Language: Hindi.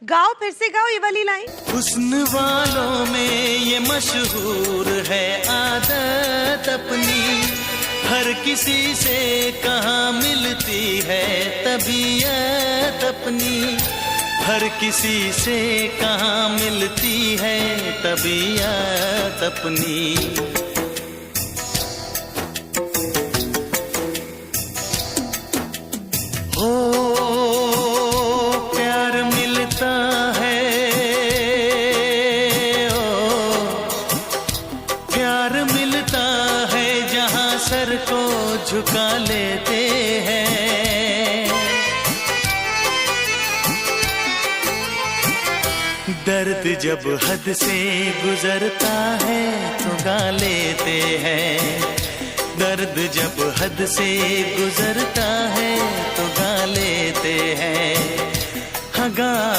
गाओ, फिर से गाओ ये वाली लाइन। हुस्न वालों में ये मशहूर है आदत अपनी, हर किसी से कहाँ मिलती है तबीयत अपनी, हर किसी से कहाँ मिलती है तबीयत अपनी। हो प्यार मिलता है, ओ प्यार मिलता है जहाँ सर को झुका लेते हैं, दर्द जब हद से गुजरता है तो गा लेते हैं, दर्द जब हद से गुजरता है तो गा लेते हैं, हाँ गा